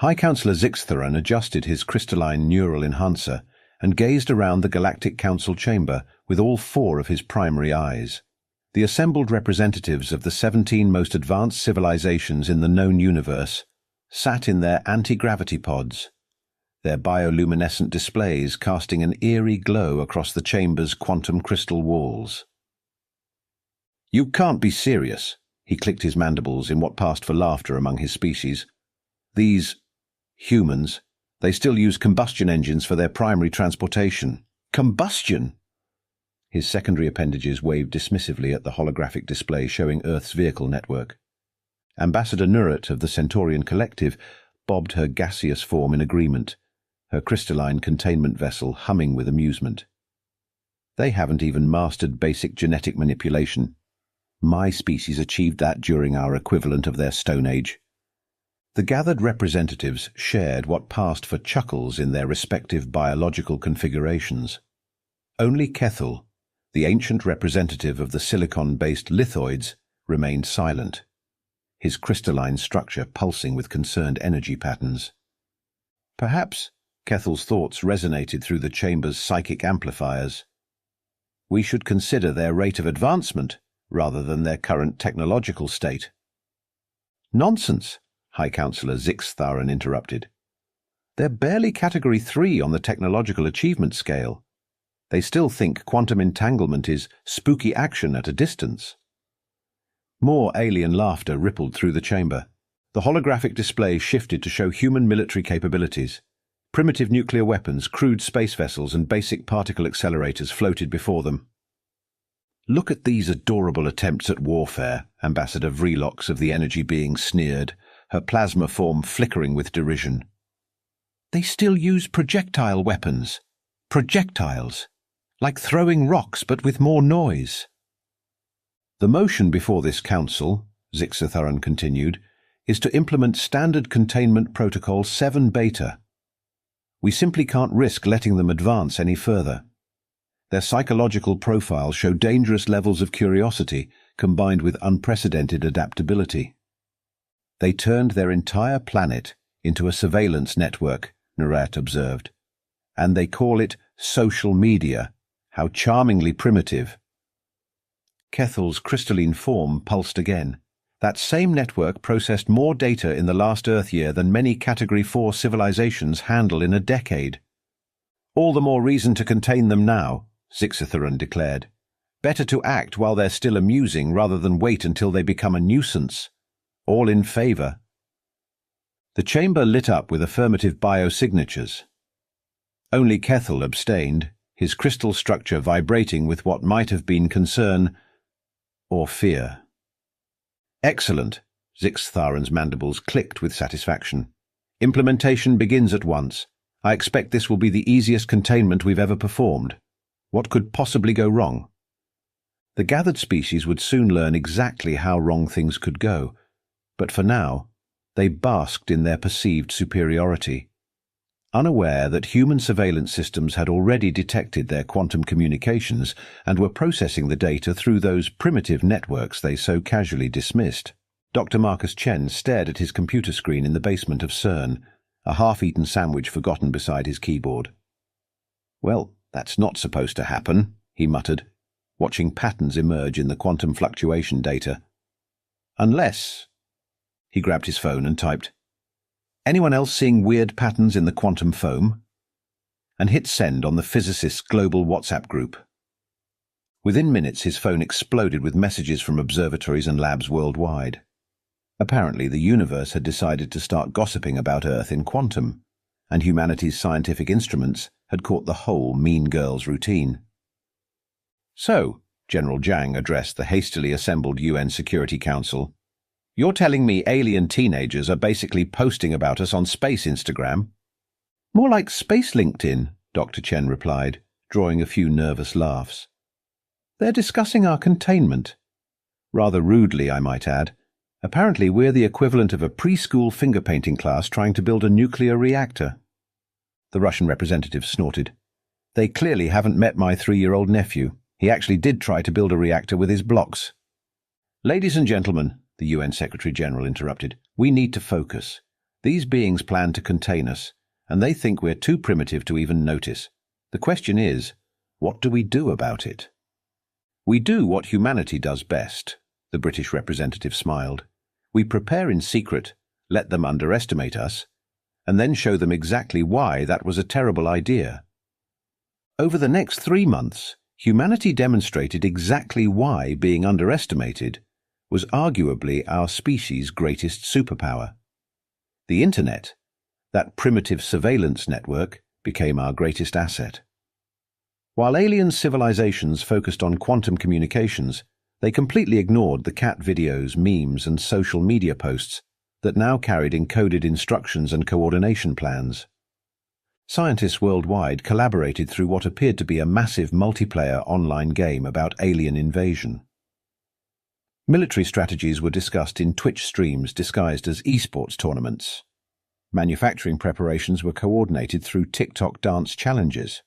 High Councillor Zixtharan adjusted his crystalline neural enhancer and gazed around the Galactic Council chamber with all four of his primary eyes. The assembled representatives of the 17 most advanced civilizations in the known universe sat in their anti-gravity pods, their bioluminescent displays casting an eerie glow across the chamber's quantum crystal walls. "You can't be serious," he clicked his mandibles in what passed for laughter among his species. "These humans, they still use combustion engines for their primary transportation." "Combustion?" His secondary appendages waved dismissively at the holographic display showing Earth's vehicle network. Ambassador Nurit of the Centaurian Collective bobbed her gaseous form in agreement, her crystalline containment vessel humming with amusement. "They haven't even mastered basic genetic manipulation. My species achieved that during our equivalent of their Stone Age." The gathered representatives shared what passed for chuckles in their respective biological configurations. Only Kethel, the ancient representative of the silicon-based lithoids, remained silent, his crystalline structure pulsing with concerned energy patterns. Perhaps Kethel's thoughts resonated through the chamber's psychic amplifiers. "We should consider their rate of advancement rather than their current technological state." "Nonsense," High Councillor Zixtharan interrupted. "They're barely Category 3 on the technological achievement scale. They still think quantum entanglement is spooky action at a distance." More alien laughter rippled through the chamber. The holographic display shifted to show human military capabilities. Primitive nuclear weapons, crude space vessels, and basic particle accelerators floated before them. "Look at these adorable attempts at warfare," Ambassador Vreelox of the Energy Being sneered, her plasma form flickering with derision. "They still use projectile weapons. Projectiles. Like throwing rocks, but with more noise." "The motion before this council," Zixtharan continued, "is to implement Standard Containment Protocol 7 Beta. We simply can't risk letting them advance any further. Their psychological profiles show dangerous levels of curiosity combined with unprecedented adaptability." "They turned their entire planet into a surveillance network," Nurit observed. "And they call it social media. How charmingly primitive." Kethel's crystalline form pulsed again. "That same network processed more data in the last Earth year than many Category 4 civilizations handle in a decade." "All the more reason to contain them now," Zixtharan declared. "Better to act while they're still amusing rather than wait until they become a nuisance. All in favor." The chamber lit up with affirmative biosignatures. Only Kethel abstained, his crystal structure vibrating with what might have been concern or fear. "Excellent," Zixtharan's mandibles clicked with satisfaction. "Implementation begins at once. I expect this will be the easiest containment we've ever performed. What could possibly go wrong?" The gathered species would soon learn exactly how wrong things could go, but for now, they basked in their perceived superiority, unaware that human surveillance systems had already detected their quantum communications and were processing the data through those primitive networks they so casually dismissed. Dr. Marcus Chen stared at his computer screen in the basement of CERN, a half-eaten sandwich forgotten beside his keyboard. "Well, that's not supposed to happen," he muttered, watching patterns emerge in the quantum fluctuation data. "Unless—" He grabbed his phone and typed, "Anyone else seeing weird patterns in the quantum foam?" and hit send on the physicists' global WhatsApp group. Within minutes his phone exploded with messages from observatories and labs worldwide. Apparently the universe had decided to start gossiping about Earth in quantum, and humanity's scientific instruments had caught the whole Mean Girls routine. "So," General Zhang addressed the hastily assembled UN Security Council, "you're telling me alien teenagers are basically posting about us on space Instagram?" "More like space LinkedIn," Dr. Chen replied, drawing a few nervous laughs. "They're discussing our containment. Rather rudely, I might add. Apparently we're the equivalent of a preschool finger-painting class trying to build a nuclear reactor." The Russian representative snorted. "They clearly haven't met my 3-year-old nephew. He actually did try to build a reactor with his blocks." "Ladies and gentlemen," the UN Secretary-General interrupted, "we need to focus. These beings plan to contain us, and they think we're too primitive to even notice. The question is, what do we do about it? We do what humanity does best, the British representative smiled. We prepare in secret, let them underestimate us, and then show them exactly why that was a terrible idea. Over the next 3 months, humanity demonstrated exactly why being underestimated was arguably our species' greatest superpower. The Internet, that primitive surveillance network, became our greatest asset. While alien civilizations focused on quantum communications, they completely ignored the cat videos, memes, and social media posts that now carried encoded instructions and coordination plans. Scientists worldwide collaborated through what appeared to be a massive multiplayer online game about alien invasion. Military strategies were discussed in Twitch streams disguised as esports tournaments. Manufacturing preparations were coordinated through TikTok dance challenges.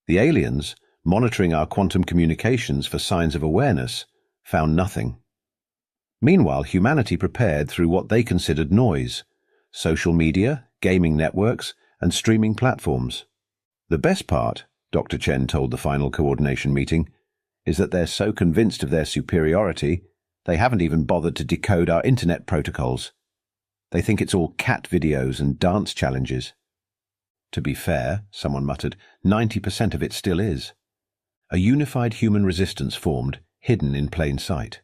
The aliens, monitoring our quantum communications for signs of awareness, found nothing. Meanwhile, humanity prepared through what they considered noise: social media, gaming networks, and streaming platforms. The best part, Dr. Chen told the final coordination meeting, is that they're so convinced of their superiority, they haven't even bothered to decode our internet protocols. They think it's all cat videos and dance challenges. To be fair, someone muttered, 90% of it still is. A unified human resistance formed, hidden in plain sight.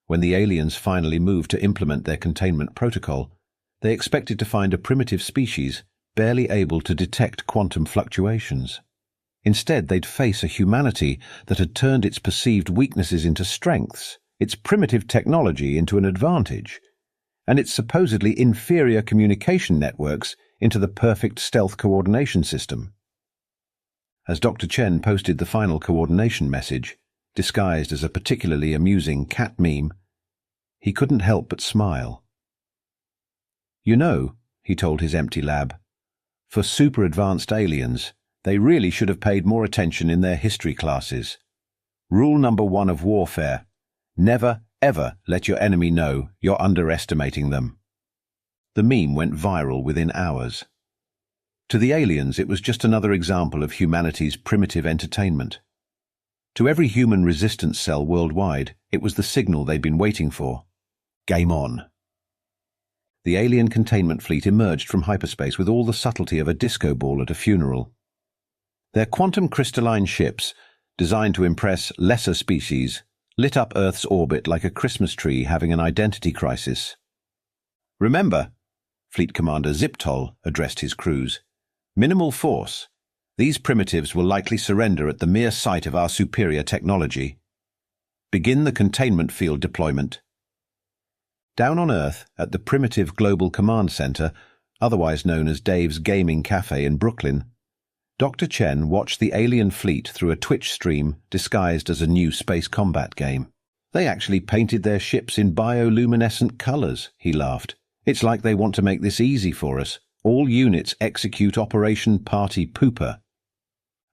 When the aliens finally moved to implement their containment protocol, they expected to find a primitive species barely able to detect quantum fluctuations. Instead, they'd face a humanity that had turned its perceived weaknesses into strengths, its primitive technology into an advantage, and its supposedly inferior communication networks into the perfect stealth coordination system. As Dr. Chen posted the final coordination message, disguised as a particularly amusing cat meme, he couldn't help but smile. "You know," he told his empty lab, "for super-advanced aliens, they really should have paid more attention in their history classes. Rule number 1 of warfare: never, ever let your enemy know you're underestimating them." The meme went viral within hours. To the aliens, it was just another example of humanity's primitive entertainment. To every human resistance cell worldwide, it was the signal they'd been waiting for. Game on. The alien containment fleet emerged from hyperspace with all the subtlety of a disco ball at a funeral. Their quantum crystalline ships, designed to impress lesser species, lit up Earth's orbit like a Christmas tree having an identity crisis. "Remember," Fleet Commander Ziptol addressed his crews, "minimal force. These primitives will likely surrender at the mere sight of our superior technology. Begin the containment field deployment." Down on Earth, at the Primitive Global Command Center, otherwise known as Dave's Gaming Cafe in Brooklyn, Dr. Chen watched the alien fleet through a Twitch stream disguised as a new space combat game. "They actually painted their ships in bioluminescent colors," he laughed. "It's like they want to make this easy for us. All units execute Operation Party Pooper."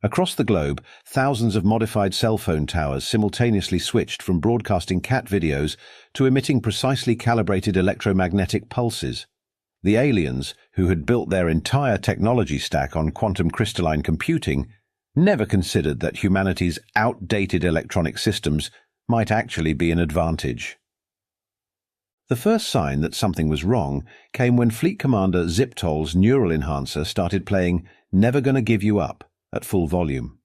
Across the globe, thousands of modified cell phone towers simultaneously switched from broadcasting cat videos to emitting precisely calibrated electromagnetic pulses. The aliens, who had built their entire technology stack on quantum crystalline computing, never considered that humanity's outdated electronic systems might actually be an advantage. The first sign that something was wrong came when Fleet Commander Ziptol's neural enhancer started playing "Never Gonna Give You Up" at full volume.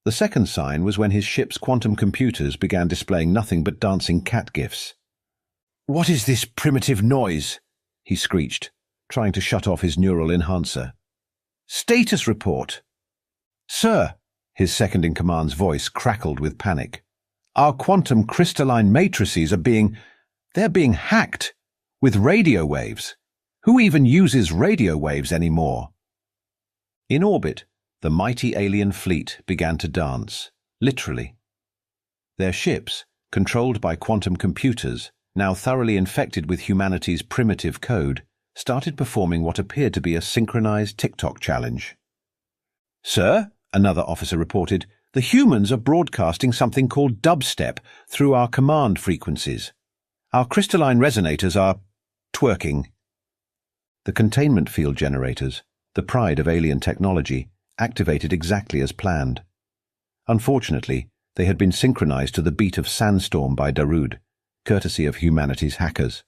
The second sign was when his ship's quantum computers began displaying nothing but dancing cat gifs. "What is this primitive noise?" he screeched, trying to shut off his neural enhancer. "Status report!" "Sir," his second-in-command's voice crackled with panic, "our quantum crystalline matrices they're being hacked with radio waves. Who even uses radio waves anymore?" In orbit, the mighty alien fleet began to dance, literally. Their ships, controlled by quantum computers, now thoroughly infected with humanity's primitive code, started performing what appeared to be a synchronized TikTok challenge. "Sir," another officer reported, "the humans are broadcasting something called dubstep through our command frequencies. Our crystalline resonators are twerking." The containment field generators, the pride of alien technology, activated exactly as planned. Unfortunately, they had been synchronized to the beat of Sandstorm by Darude, courtesy of humanity's hackers.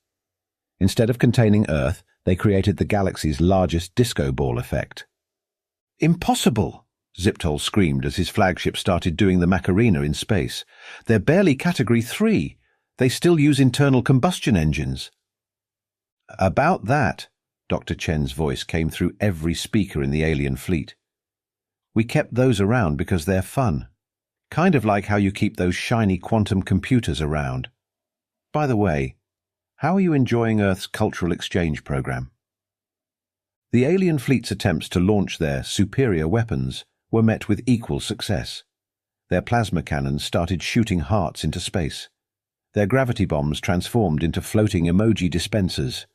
Instead of containing Earth, they created the galaxy's largest disco ball effect. "Impossible!" Ziptol screamed as his flagship started doing the Macarena in space. "They're barely Category 3. They still use internal combustion engines." "About that," Dr. Chen's voice came through every speaker in the alien fleet. "We kept those around because they're fun. Kind of like how you keep those shiny quantum computers around. By the way, how are you enjoying Earth's cultural exchange program?" The alien fleet's attempts to launch their superior weapons were met with equal success. Their plasma cannons started shooting hearts into space. Their gravity bombs transformed into floating emoji dispensers.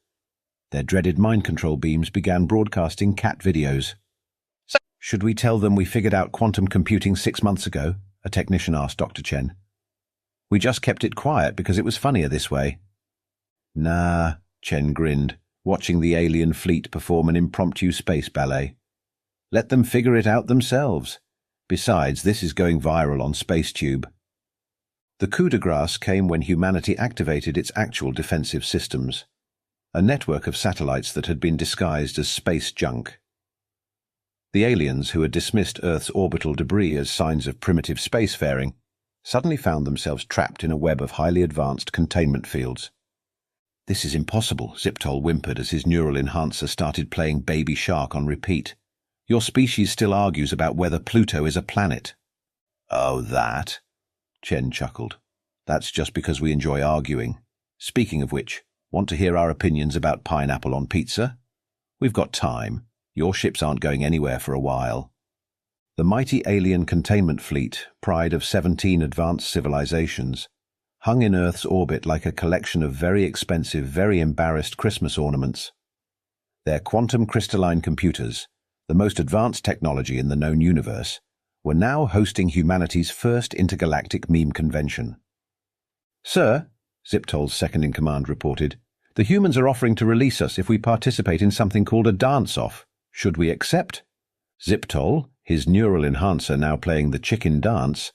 Their dreaded mind control beams began broadcasting cat videos. "Should we tell them we figured out quantum computing 6 months ago?" a technician asked Dr. Chen. "We just kept it quiet because it was funnier this way." "Nah," Chen grinned, watching the alien fleet perform an impromptu space ballet. "Let them figure it out themselves. Besides, this is going viral on SpaceTube." The coup de grace came when humanity activated its actual defensive systems, a network of satellites that had been disguised as space junk. The aliens, who had dismissed Earth's orbital debris as signs of primitive spacefaring, suddenly found themselves trapped in a web of highly advanced containment fields. "This is impossible," Ziptol whimpered as his neural enhancer started playing Baby Shark on repeat. "Your species still argues about whether Pluto is a planet." "Oh, that?" Chen chuckled. "That's just because we enjoy arguing. Speaking of which, want to hear our opinions about pineapple on pizza? We've got time. Your ships aren't going anywhere for a while." The mighty alien containment fleet, pride of 17 advanced civilizations, hung in Earth's orbit like a collection of very expensive, very embarrassed Christmas ornaments. Their quantum crystalline computers, the most advanced technology in the known universe, were now hosting humanity's first intergalactic meme convention. "Sir," Ziptol's second-in-command reported, "the humans are offering to release us if we participate in something called a dance-off. Should we accept?" Ziptol, his neural enhancer now playing the chicken dance,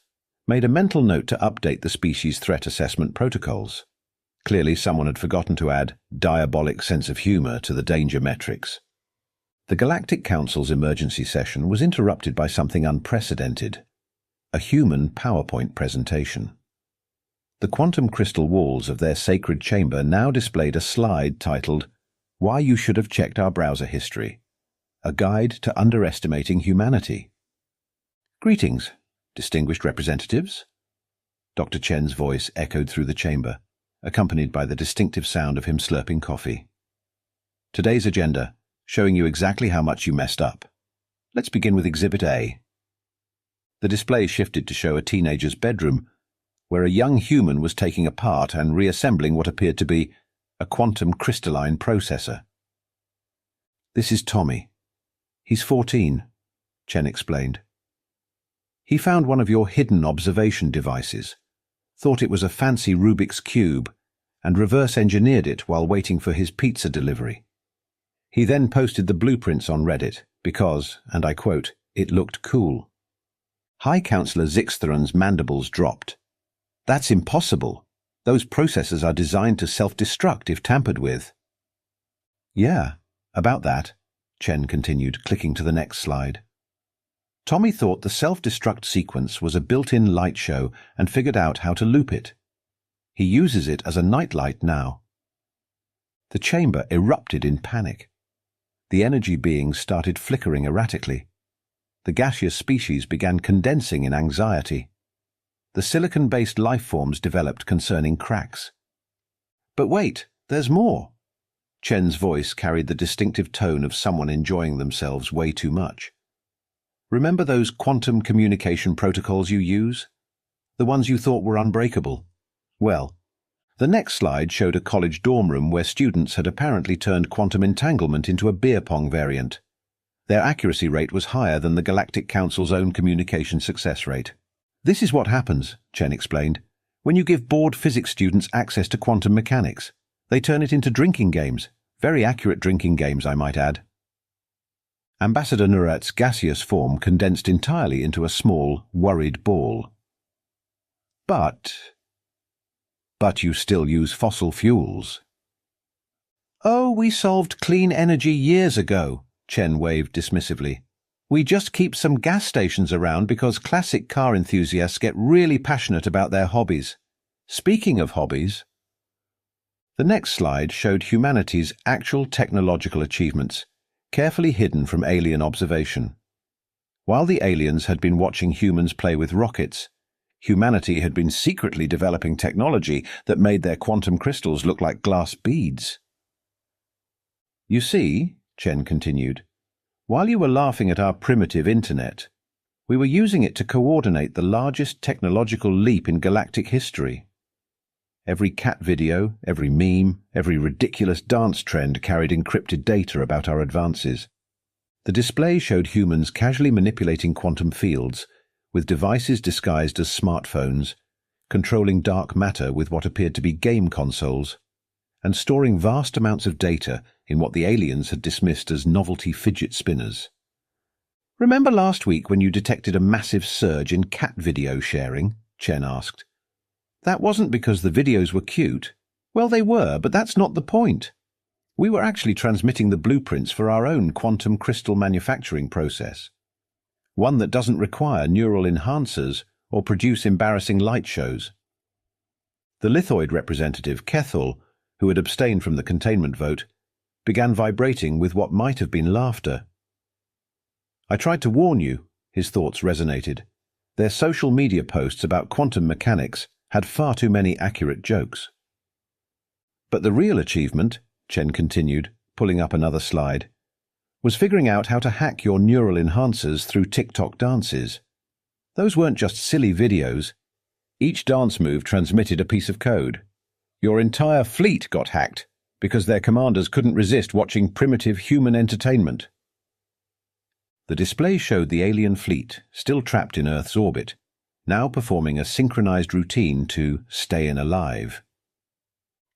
made a mental note to update the species threat assessment protocols. Clearly someone had forgotten to add diabolic sense of humor to the danger metrics. The Galactic Council's emergency session was interrupted by something unprecedented: a human PowerPoint presentation. The quantum crystal walls of their sacred chamber now displayed a slide titled, "Why You Should Have Checked Our Browser History, a Guide to Underestimating Humanity." "Greetings, distinguished representatives." Dr. Chen's voice echoed through the chamber, accompanied by the distinctive sound of him slurping coffee. "Today's agenda, showing you exactly how much you messed up. Let's begin with Exhibit A." The display shifted to show a teenager's bedroom, where a young human was taking apart and reassembling what appeared to be a quantum crystalline processor. "This is Tommy. He's 14, Chen explained. "He found one of your hidden observation devices, thought it was a fancy Rubik's Cube, and reverse-engineered it while waiting for his pizza delivery. He then posted the blueprints on Reddit because, and I quote, it looked cool." High Counselor Zixtheron's mandibles dropped. "That's impossible. Those processors are designed to self-destruct if tampered with." "Yeah, about that," Chen continued, clicking to the next slide. "Tommy thought the self-destruct sequence was a built-in light show and figured out how to loop it. He uses it as a nightlight now." The chamber erupted in panic. The energy beings started flickering erratically. The gaseous species began condensing in anxiety. The silicon-based life forms developed concerning cracks. "But wait, there's more." Chen's voice carried the distinctive tone of someone enjoying themselves way too much. "Remember those quantum communication protocols you use? The ones you thought were unbreakable? Well, the next slide showed a college dorm room where students had apparently turned quantum entanglement into a beer pong variant. Their accuracy rate was higher than the Galactic Council's own communication success rate. "This is what happens," Chen explained, "when you give bored physics students access to quantum mechanics. They turn it into drinking games, Very accurate drinking games, I might add. Ambassador Nuret's gaseous form condensed entirely into a small, worried ball. But you still use fossil fuels. Oh, we solved clean energy years ago, Chen waved dismissively. We just keep some gas stations around because classic car enthusiasts get really passionate about their hobbies. Speaking of hobbies, the next slide showed humanity's actual technological achievements, carefully hidden from alien observation. While the aliens had been watching humans play with rockets, humanity had been secretly developing technology that made their quantum crystals look like glass beads. You see, Chen continued, while you were laughing at our primitive internet, we were using it to coordinate the largest technological leap in galactic history. Every cat video, every meme, every ridiculous dance trend carried encrypted data about our advances. The display showed humans casually manipulating quantum fields, with devices disguised as smartphones, controlling dark matter with what appeared to be game consoles, and storing vast amounts of data in what the aliens had dismissed as novelty fidget spinners. Remember last week when you detected a massive surge in cat video sharing? Chen asked. That wasn't because the videos were cute. Well, they were, but that's not the point. We were actually transmitting the blueprints for our own quantum crystal manufacturing process. One that doesn't require neural enhancers or produce embarrassing light shows. The lithoid representative, Kethel, who had abstained from the containment vote, began vibrating with what might have been laughter. I tried to warn you, his thoughts resonated. Their social media posts about quantum mechanics had far too many accurate jokes. But the real achievement, Chen continued, pulling up another slide, was figuring out how to hack your neural enhancers through TikTok dances. Those weren't just silly videos. Each dance move transmitted a piece of code. Your entire fleet got hacked because their commanders couldn't resist watching primitive human entertainment. The display showed the alien fleet, still trapped in Earth's orbit, now performing a synchronized routine to stay alive.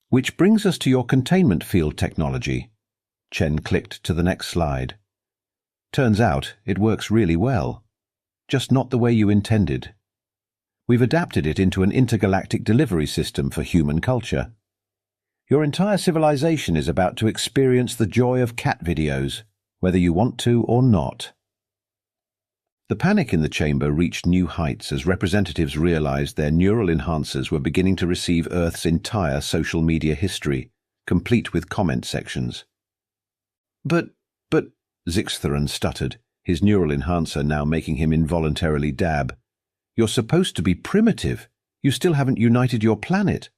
Which brings us to your containment field technology. Chen clicked to the next slide. Turns out it works really well, just not the way you intended. We've adapted it into an intergalactic delivery system for human culture. Your entire civilization is about to experience the joy of cat videos, whether you want to or not. The panic in the chamber reached new heights as representatives realized their neural enhancers were beginning to receive Earth's entire social media history, complete with comment sections. But, Zixtheron stuttered, his neural enhancer now making him involuntarily dab. You're supposed to be primitive. You still haven't united your planet.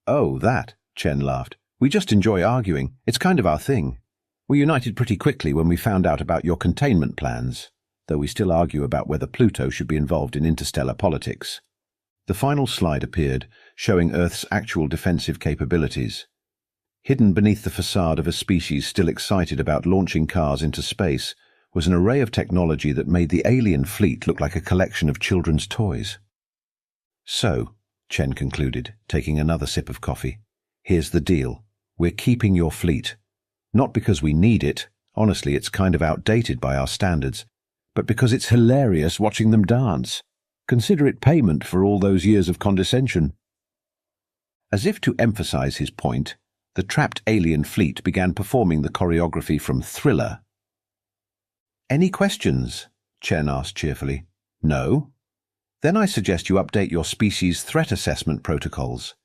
Oh, that, Chen laughed. We just enjoy arguing. It's kind of our thing. We united pretty quickly when we found out about your containment plans, though we still argue about whether Pluto should be involved in interstellar politics. The final slide appeared, showing Earth's actual defensive capabilities. Hidden beneath the facade of a species still excited about launching cars into space was an array of technology that made the alien fleet look like a collection of children's toys. So, Chen concluded, taking another sip of coffee, here's the deal. We're keeping your fleet. Not because we need it, honestly it's kind of outdated by our standards, but because it's hilarious watching them dance. Consider it payment for all those years of condescension. As if to emphasize his point, the trapped alien fleet began performing the choreography from Thriller. Any questions? Chen asked cheerfully. No? Then I suggest you update your species' threat assessment protocols,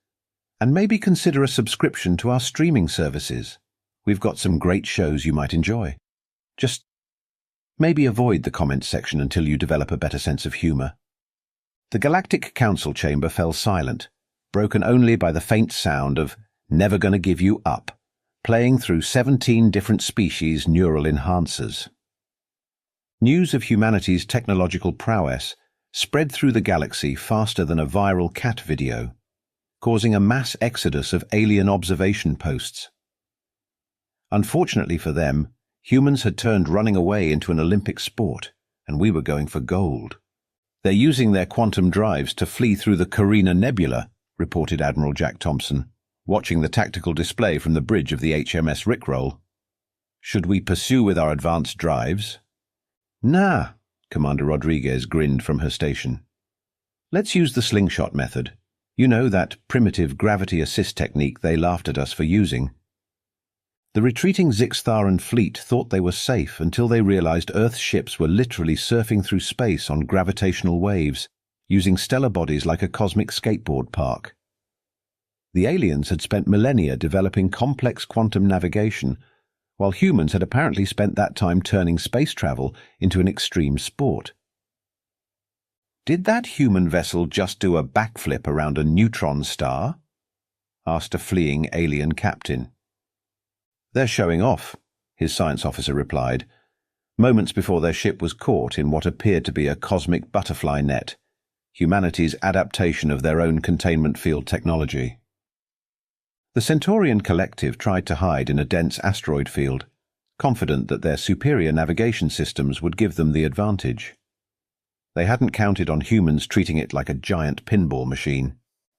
and maybe consider a subscription to our streaming services. We've got some great shows you might enjoy. Just maybe avoid the comments section until you develop a better sense of humor. The Galactic Council chamber fell silent, broken only by the faint sound of Never Gonna Give You Up, playing through 17 different species' neural enhancers. News of humanity's technological prowess spread through the galaxy faster than a viral cat video, causing a mass exodus of alien observation posts. Unfortunately for them, humans had turned running away into an Olympic sport, and we were going for gold. They're using their quantum drives to flee through the Carina Nebula, reported Admiral Jack Thompson. watching the tactical display from the bridge of the HMS Rickroll. "Should we pursue with our advanced drives?" "Nah," Commander Rodriguez grinned from her station. "Let's use the slingshot method. You know, that primitive gravity assist technique they laughed at us for using." The retreating Zixtharan fleet thought they were safe until they realized Earth's ships were literally surfing through space on gravitational waves, using stellar bodies like a cosmic skateboard park. The aliens had spent millennia developing complex quantum navigation, while humans had apparently spent that time turning space travel into an extreme sport. "Did that human vessel just do a backflip around a neutron star?" asked a fleeing alien captain. "They're showing off," his science officer replied, moments before their ship was caught in what appeared to be a cosmic butterfly net, humanity's adaptation of their own containment field technology. The Centaurian collective tried to hide in a dense asteroid field, confident that their superior navigation systems would give them the advantage. They hadn't counted on humans treating it like a giant pinball machine.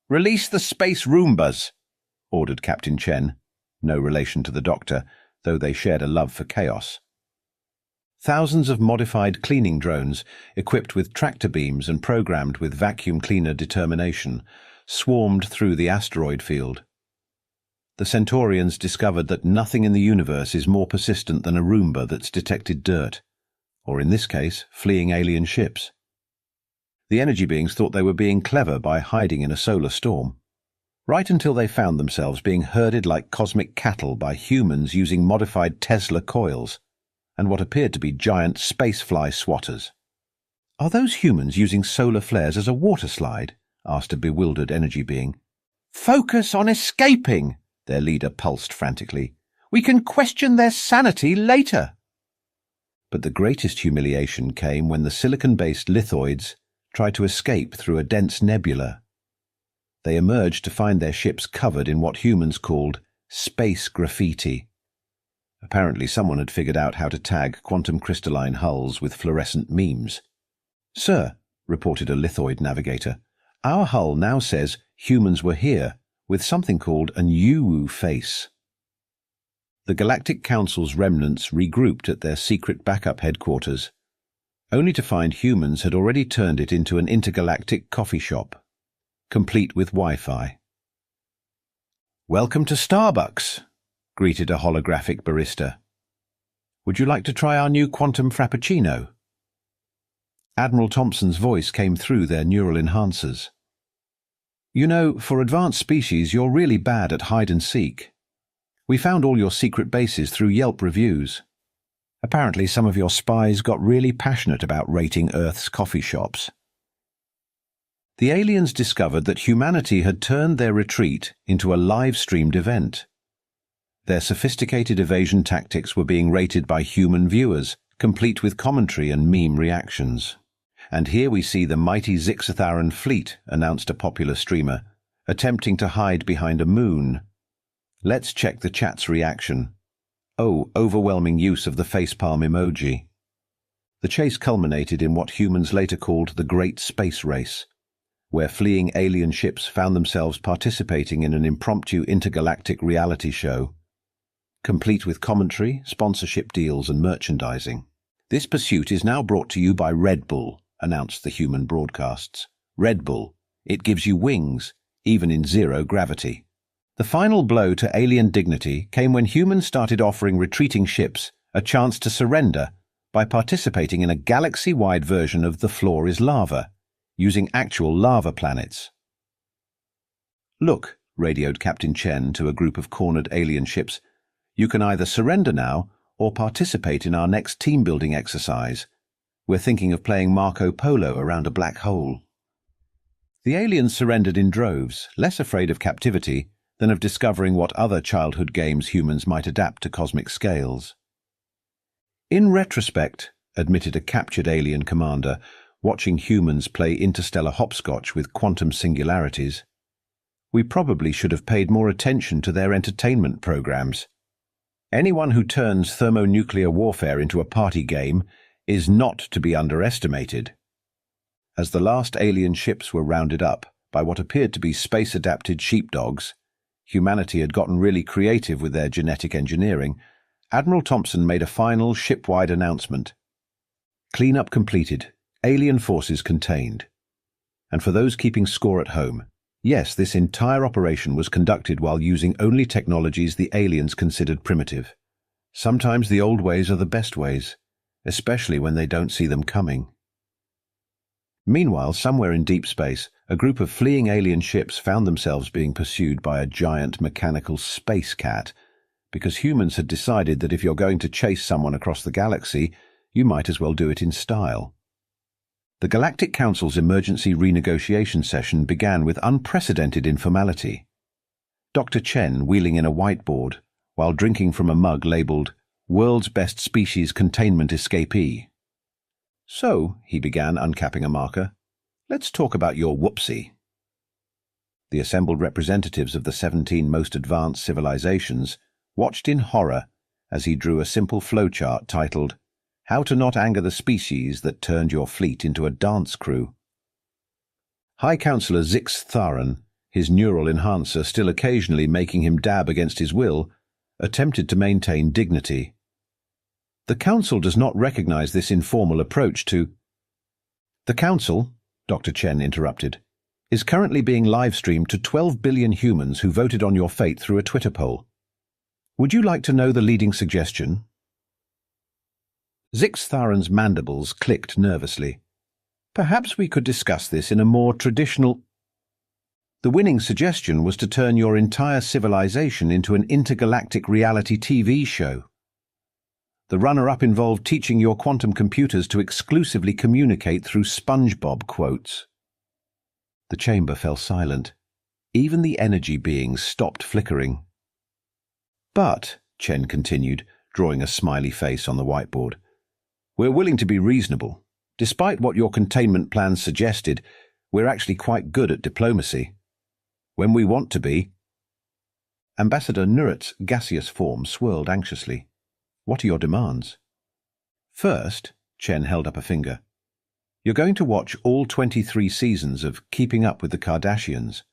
"Release the space Roombas," ordered Captain Chen, no relation to the Doctor, though they shared a love for chaos. Thousands of modified cleaning drones, equipped with tractor beams and programmed with vacuum cleaner determination, swarmed through the asteroid field. The Centaurians discovered that nothing in the universe is more persistent than a Roomba that's detected dirt, or in this case, fleeing alien ships. The energy beings thought they were being clever by hiding in a solar storm, right until they found themselves being herded like cosmic cattle by humans using modified Tesla coils and what appeared to be giant spacefly swatters. "Are those humans using solar flares as a water slide?" asked a bewildered energy being. "Focus on escaping!" their leader pulsed frantically. "We can question their sanity later." But the greatest humiliation came when the silicon-based lithoids tried to escape through a dense nebula. They emerged to find their ships covered in what humans called space graffiti. Apparently someone had figured out how to tag quantum crystalline hulls with fluorescent memes. "Sir," reported a lithoid navigator, "our hull now says humans were here, with something called an UU face." The Galactic Council's remnants regrouped at their secret backup headquarters, only to find humans had already turned it into an intergalactic coffee shop, complete with Wi-Fi. "Welcome to Starbucks," greeted a holographic barista. "Would you like to try our new quantum frappuccino?" Admiral Thompson's voice came through their neural enhancers. "You know, for advanced species, you're really bad at hide and seek. We found all your secret bases through Yelp reviews. Apparently some of your spies got really passionate about rating Earth's coffee shops." The aliens discovered that humanity had turned their retreat into a live-streamed event. Their sophisticated evasion tactics were being rated by human viewers, complete with commentary and meme reactions. "And here we see the mighty Zixtharan fleet," announced a popular streamer, "attempting to hide behind a moon. Let's check the chat's reaction. Oh, overwhelming use of the facepalm emoji." The chase culminated in what humans later called the Great Space Race, where fleeing alien ships found themselves participating in an impromptu intergalactic reality show, complete with commentary, sponsorship deals and merchandising. "This pursuit is now brought to you by Red Bull," announced the human broadcasts. "Red Bull. It gives you wings, even in zero gravity." The final blow to alien dignity came when humans started offering retreating ships a chance to surrender by participating in a galaxy-wide version of The Floor is Lava, using actual lava planets. "Look," radioed Captain Chen to a group of cornered alien ships, "you can either surrender now or participate in our next team-building exercise. We're thinking of playing Marco Polo around a black hole." The aliens surrendered in droves, less afraid of captivity than of discovering what other childhood games humans might adapt to cosmic scales. "In retrospect," admitted a captured alien commander, watching humans play interstellar hopscotch with quantum singularities, "we probably should have paid more attention to their entertainment programs. Anyone who turns thermonuclear warfare into a party game is not to be underestimated." As the last alien ships were rounded up by what appeared to be space-adapted sheepdogs, humanity had gotten really creative with their genetic engineering, Admiral Thompson made a final ship-wide announcement. Cleanup completed, alien forces contained. And for those keeping score at home, yes, this entire operation was conducted while using only technologies the aliens considered primitive. Sometimes the old ways are the best ways, especially when they don't see them coming. Meanwhile, somewhere in deep space, a group of fleeing alien ships found themselves being pursued by a giant mechanical space cat, because humans had decided that if you're going to chase someone across the galaxy, you might as well do it in style. The Galactic Council's emergency renegotiation session began with unprecedented informality. Dr. Chen wheeling in a whiteboard while drinking from a mug labelled World's Best Species Containment Escapee. "So," he began, uncapping a marker, "let's talk about your whoopsie." The assembled representatives of the 17 most advanced civilizations watched in horror as he drew a simple flowchart titled How to Not Anger the Species That Turned Your Fleet into a Dance Crew. High Counselor Zix Tharan, his neural enhancer still occasionally making him dab against his will, attempted to maintain dignity. The Council does not recognize this informal approach to— "The Council," Dr. Chen interrupted, "is currently being live-streamed to 12 billion humans who voted on your fate through a Twitter poll. Would you like to know the leading suggestion?" Zix Tharan's mandibles clicked nervously. "Perhaps we could discuss this in a more traditional—" "The winning suggestion was to turn your entire civilization into an intergalactic reality TV show. The runner-up involved teaching your quantum computers to exclusively communicate through SpongeBob quotes." The chamber fell silent. Even the energy beings stopped flickering. "But," Chen continued, drawing a smiley face on the whiteboard, "we're willing to be reasonable. Despite what your containment plans suggested, we're actually quite good at diplomacy. When we want to be." Ambassador Nurut's gaseous form swirled anxiously. "What are your demands?" "First," Chen held up a finger, "you're going to watch all 23 seasons of Keeping Up with the Kardashians.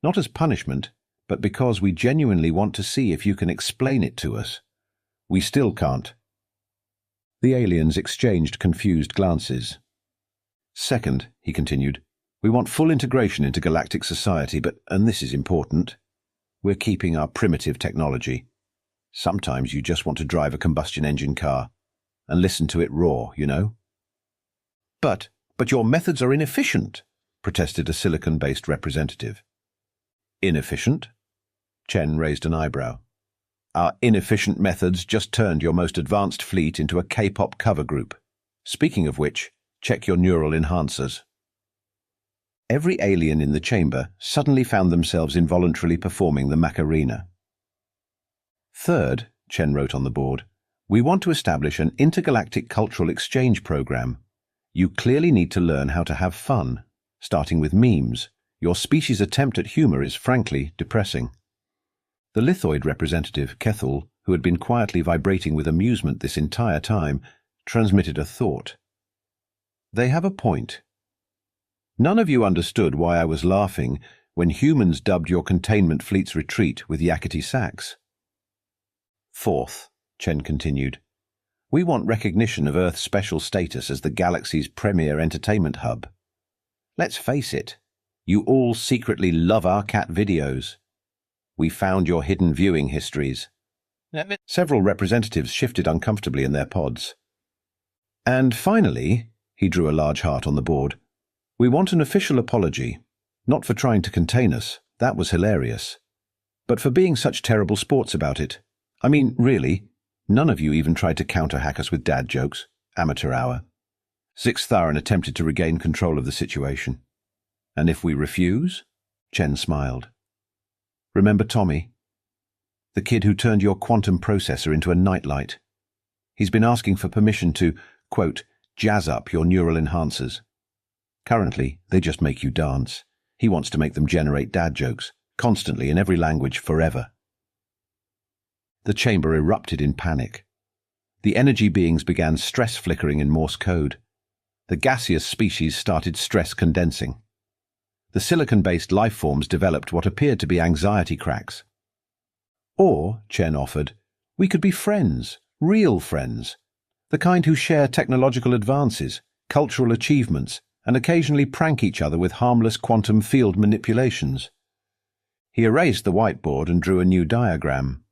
Not as punishment, but because we genuinely want to see if you can explain it to us. We still can't." The aliens exchanged confused glances. "Second," he continued, "we want full integration into galactic society, and this is important, we're keeping our primitive technology. Sometimes you just want to drive a combustion engine car and listen to it roar, you know." But your methods are inefficient," protested a silicon-based representative. "Inefficient?" Chen raised an eyebrow. "Our inefficient methods just turned your most advanced fleet into a K-pop cover group. Speaking of which, check your neural enhancers." Every alien in the chamber suddenly found themselves involuntarily performing the Macarena. "Third," Chen wrote on the board, "we want to establish an intergalactic cultural exchange program. You clearly need to learn how to have fun, starting with memes. Your species' attempt at humor is frankly depressing." The lithoid representative, Kethel, who had been quietly vibrating with amusement this entire time, transmitted a thought. "They have a point. None of you understood why I was laughing when humans dubbed your containment fleet's retreat with yakety sax." "Fourth," Chen continued, "we want recognition of Earth's special status as the galaxy's premier entertainment hub. Let's face it, you all secretly love our cat videos. We found your hidden viewing histories." Several representatives shifted uncomfortably in their pods. "And finally," he drew a large heart on the board, "we want an official apology, not for trying to contain us, that was hilarious, but for being such terrible sports about it. I mean, really, none of you even tried to counter-hack us with dad jokes. Amateur hour." Zix Tharan attempted to regain control of the situation. "And if we refuse?" Chen smiled. "Remember Tommy? The kid who turned your quantum processor into a nightlight. He's been asking for permission to, quote, jazz up your neural enhancers. Currently, they just make you dance. He wants to make them generate dad jokes, constantly in every language forever." The chamber erupted in panic. The energy beings began stress flickering in Morse code. The gaseous species started stress condensing. The silicon-based life forms developed what appeared to be anxiety cracks. Or, Chen offered, we could be friends, real friends, the kind who share technological advances, cultural achievements, and occasionally prank each other with harmless quantum field manipulations. He erased the whiteboard and drew a new diagram.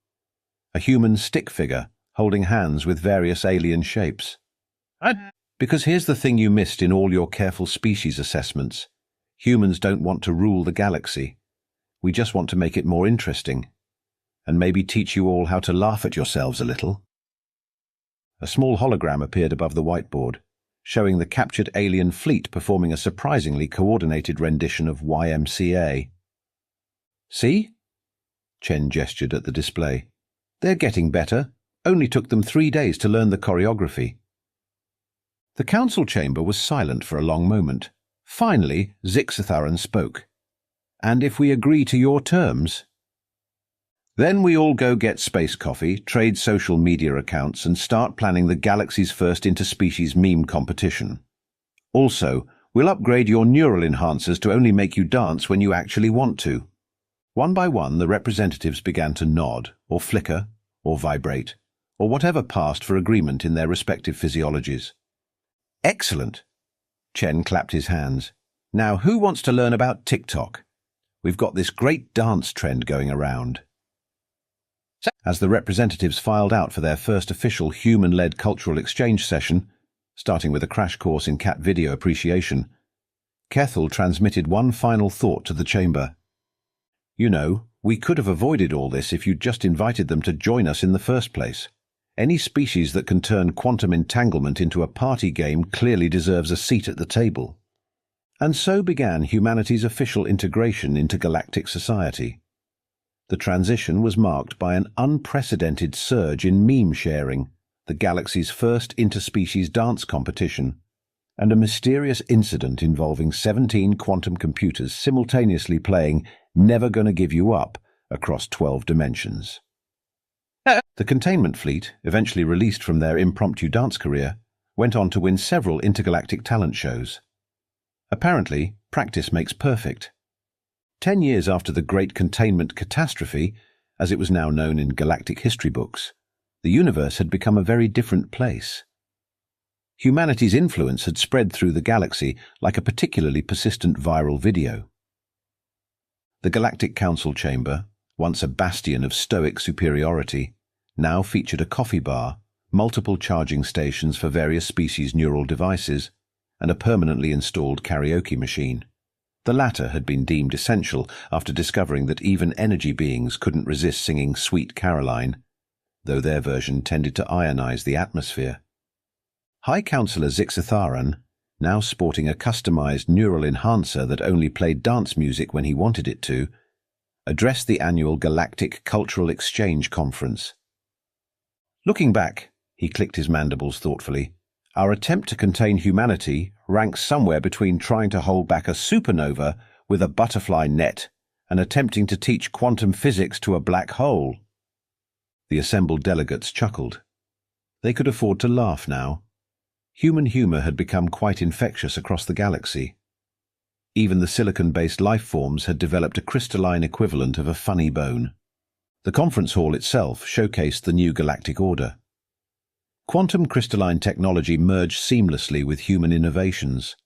A human stick figure, holding hands with various alien shapes. Because here's the thing you missed in all your careful species assessments. Humans don't want to rule the galaxy. We just want to make it more interesting. And maybe teach you all how to laugh at yourselves a little. A small hologram appeared above the whiteboard, showing the captured alien fleet performing a surprisingly coordinated rendition of YMCA. See? Chen gestured at the display. They're getting better. Only took them 3 days to learn the choreography. The council chamber was silent for a long moment. Finally, Zixatharan spoke. And if we agree to your terms? Then we all go get space coffee, trade social media accounts, and start planning the galaxy's first interspecies meme competition. Also, we'll upgrade your neural enhancers to only make you dance when you actually want to. One by one, the representatives began to nod, or flicker, or vibrate, or whatever passed for agreement in their respective physiologies. Excellent! Chen clapped his hands. Now who wants to learn about TikTok? We've got this great dance trend going around. As the representatives filed out for their first official human-led cultural exchange session, starting with a crash course in cat video appreciation, Kethel transmitted one final thought to the chamber. You know, we could have avoided all this if you'd just invited them to join us in the first place. Any species that can turn quantum entanglement into a party game clearly deserves a seat at the table. And so began humanity's official integration into galactic society. The transition was marked by an unprecedented surge in meme sharing, the galaxy's first interspecies dance competition, and a mysterious incident involving 17 quantum computers simultaneously playing Never Gonna Give You Up across 12 dimensions. The containment fleet, eventually released from their impromptu dance career, went on to win several intergalactic talent shows. Apparently, practice makes perfect. 10 years after the Great Containment Catastrophe, as it was now known in galactic history books, the universe had become a very different place. Humanity's influence had spread through the galaxy like a particularly persistent viral video. The Galactic Council Chamber, once a bastion of stoic superiority, now featured a coffee bar, multiple charging stations for various species' neural devices, and a permanently installed karaoke machine. The latter had been deemed essential after discovering that even energy beings couldn't resist singing Sweet Caroline, though their version tended to ionize the atmosphere. High Councillor Zixatharan, now sporting a customized neural enhancer that only played dance music when he wanted it to, addressed the annual Galactic Cultural Exchange Conference. Looking back, he clicked his mandibles thoughtfully, our attempt to contain humanity ranks somewhere between trying to hold back a supernova with a butterfly net and attempting to teach quantum physics to a black hole. The assembled delegates chuckled. They could afford to laugh now. Human humor had become quite infectious across the galaxy. Even the silicon-based life forms had developed a crystalline equivalent of a funny bone. The conference hall itself showcased the new galactic order. Quantum crystalline technology merged seamlessly with human innovations.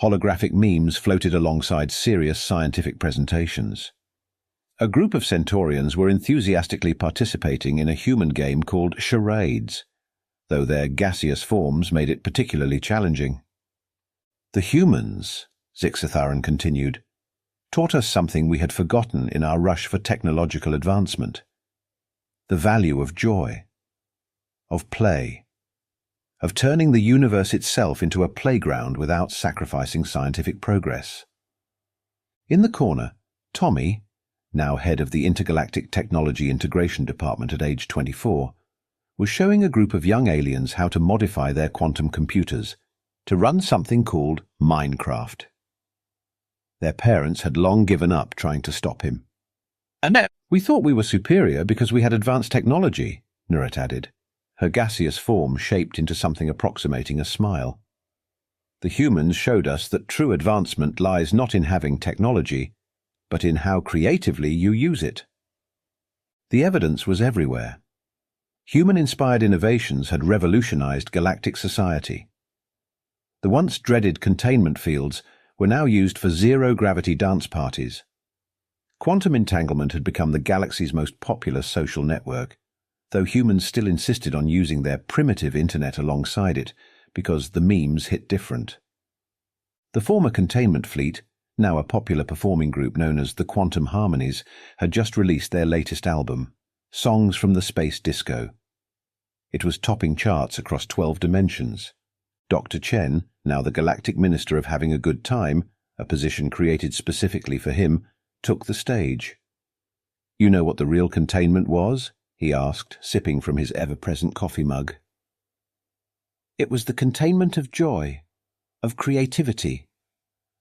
Holographic memes floated alongside serious scientific presentations. A group of Centaurians were enthusiastically participating in a human game called charades, though their gaseous forms made it particularly challenging. The humans, Zixatharan continued, taught us something we had forgotten in our rush for technological advancement. The value of joy, of play, of turning the universe itself into a playground without sacrificing scientific progress. In the corner, Tommy, now head of the Intergalactic Technology Integration Department at age 24, was showing a group of young aliens how to modify their quantum computers to run something called Minecraft. Their parents had long given up trying to stop him. We thought we were superior because we had advanced technology, Nurit added, her gaseous form shaped into something approximating a smile. The humans showed us that true advancement lies not in having technology, but in how creatively you use it. The evidence was everywhere. Human-inspired innovations had revolutionized galactic society. The once dreaded containment fields were now used for zero-gravity dance parties. Quantum entanglement had become the galaxy's most popular social network, though humans still insisted on using their primitive internet alongside it, because the memes hit different. The former containment fleet, now a popular performing group known as the Quantum Harmonies, had just released their latest album, Songs from the Space Disco. It was topping charts across 12 dimensions. Dr. Chen, now the Galactic Minister of Having a Good Time, a position created specifically for him, took the stage. "You know what the real containment was?" he asked, sipping from his ever-present coffee mug. "It was the containment of joy, of creativity,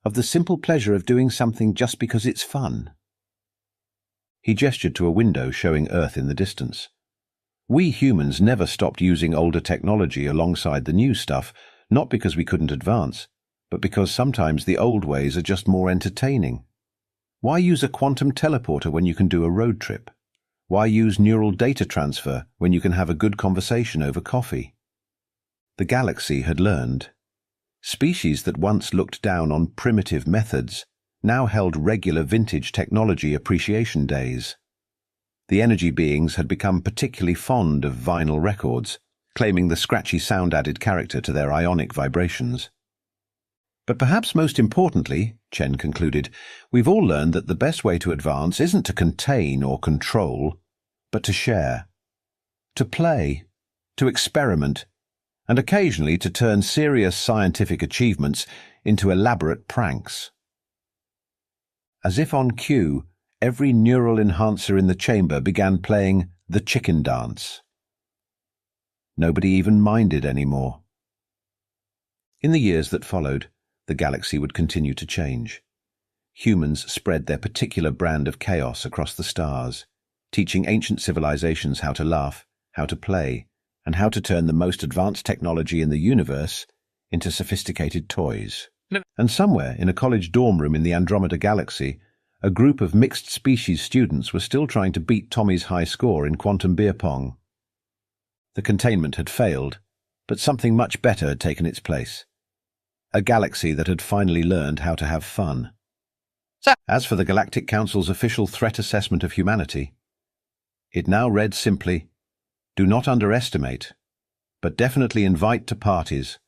of the simple pleasure of doing something just because it's fun." He gestured to a window showing Earth in the distance. We humans never stopped using older technology alongside the new stuff, not because we couldn't advance, but because sometimes the old ways are just more entertaining. Why use a quantum teleporter when you can do a road trip? Why use neural data transfer when you can have a good conversation over coffee? The galaxy had learned. Species that once looked down on primitive methods now held regular vintage technology appreciation days. The energy beings had become particularly fond of vinyl records, claiming the scratchy sound-added character to their ionic vibrations. But perhaps most importantly, Chen concluded, we've all learned that the best way to advance isn't to contain or control, but to share, to play, to experiment, and occasionally to turn serious scientific achievements into elaborate pranks. As if on cue, every neural enhancer in the chamber began playing the chicken dance. Nobody even minded anymore. In the years that followed, the galaxy would continue to change. Humans spread their particular brand of chaos across the stars, teaching ancient civilizations how to laugh, how to play, and how to turn the most advanced technology in the universe into sophisticated toys. And somewhere in a college dorm room in the Andromeda Galaxy, a group of mixed-species students were still trying to beat Tommy's high score in quantum beer pong. The containment had failed, but something much better had taken its place. A galaxy that had finally learned how to have fun. As for the Galactic Council's official threat assessment of humanity, it now read simply, "Do not underestimate, but definitely invite to parties.